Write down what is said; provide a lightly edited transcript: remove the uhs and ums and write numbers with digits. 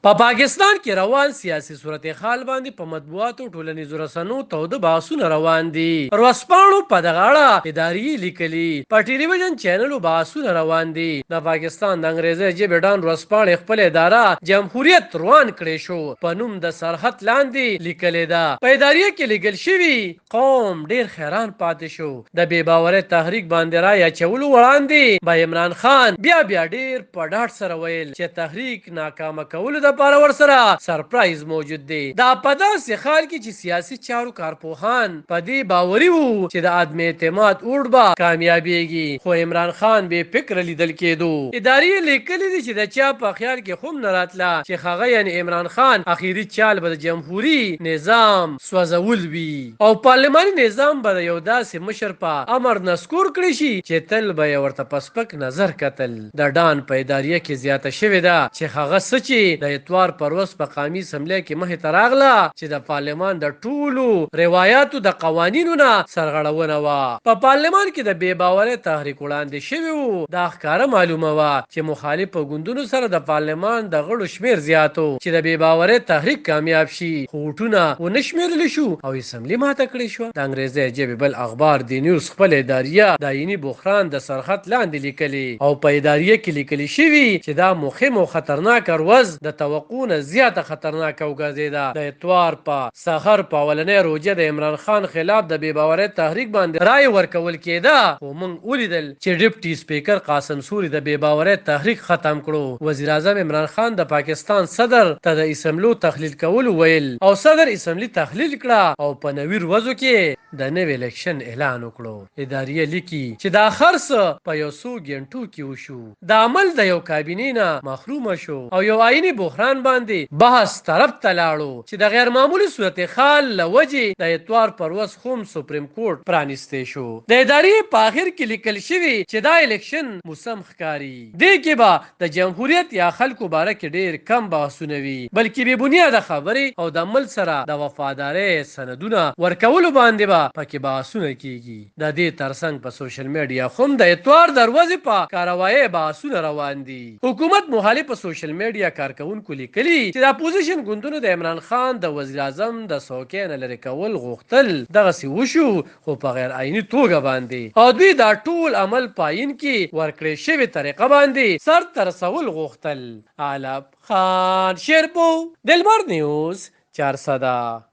په پاکستان کې روان سیاسي صورتحال باندې په مطبوعاتو ټولنیزو رسنیو توده بحثونه روان دي. ورځپاڼو په دغه اړه اداري لیکلي، په ټلویزیون چینلو بحثونه روان دي. د پاکستان د انګریزي ژبې ډان ورځپاڼې خپل اداره جمهوریت روان کړی شو په نوم د سرحد لاندې لیکلې ده. په اداریه کې لیکل شوي قوم ډیر حیران پاتې شو. د بې باورۍ تحریک باندې رای اچولو وړاندې به عمران خان بیا ډیر په ډاډ سره ویل چې تحریک ناکامه کولو دپاره ورسره سرپرایز موجود دی. دا په داسې حال کې چې سیاسي چارو کارپوهان په دې باوري وو چې د عدم اعتماد اوږد به کامیابیږي، خو عمران خان بې فکره لیدل کېدو. ادارې لیکلي دي چې د چا په خیال کې هم نه راتله چې هغه یعنې عمران خان اخري چال به د جمهوري نظام سوځول وي او پارلماني نظام به د یو داسې مشر په امر نسکور کړی شي چې تل به یې ورته په سپک نظر کتل. د ډان په اداریه کې زیاته شوې ده چې هغه څه چې د اتوار پر ورځ په قومي اسمبلۍ کې مخې ته راغله چې د پارلمان د ټولو روایاتو د قوانینو نه سرغړونه وه. په پارلمان کې د بې باورۍ تحریک وړاندې شوی و. دا ښکاره معلومه وه چې مخالفو ګوندونو سره د پارلمان د غړو شمیر زیاتو چې د بې باورۍ تحریک کامیاب شي، خو ووټونه ونه شمیرل شو او اسمبلي ماته کړې شوه. د انګریزي ژبې بل اخبار دی نیوز خپل اداریه د عیني بحران د سرحد لاندې لیکلي او په اداریه کې لیکلي شوي چې دا مهم او خطرناک ورځ د توقع نه زیاته خطرناکه وګرځېده. د اتوار په سحر په اولنۍ روجه د عمران خان خلاف د بې باورۍ تحریک باندې رای ورکول کېده، خو موږ ولیدل چې ډپټي سپیکر قاسم سوري د بې باورۍ تحریک ختم کړو. وزیر اعظم عمران خان د پاکستان صدر ته د اسمبلو تحلیل کولو ویل او صدر اسمبلي تحلیل کړه او په نوي ورځو کې د نوي الیکشن اعلان وکړو. اداریه لیکي چې دا خرڅ په یو څو غنټو کې وشو. د عمل د یو کابینې نه محرومه شو او یو عیني بحران باندې بحث طرف ته لاړو چې د غیر معمولي صورتحال له وجې د اتوار پر ورځ هم سپریم کورټ پرانیستی شو. د ادارې په اخر کې لیکل شوي چې دا الیکشن موسم ښکاري. دې کې به د جمهوریت یا خلکو باره کې ډیر کم بحثونه وي، بلکې بې بنیاده خبرې او د عمل سره د وفادارۍ سندونه ورکولو باندې به پکې بحثونه کیږي. د دې ترڅنګ په سوشل میډیا هم د اتوار د ورځې په کاروایۍ بحثونه روان دي. حکومت مخالف په سوشل میډیا کارکونکو لیکلي چې د اپوزیشن ګوندونو د عمران خان د وزیر اعظم د څوکۍ نه لرې کول غوښتل دغسې وشو، خو په غیر عیني توګه باندې، او دوی دا ټول عمل په عین کې ورکړې شوې طریقه باندې سر ته رسول غوښتل. علب خان شیرپو، د لمر نیوز 400.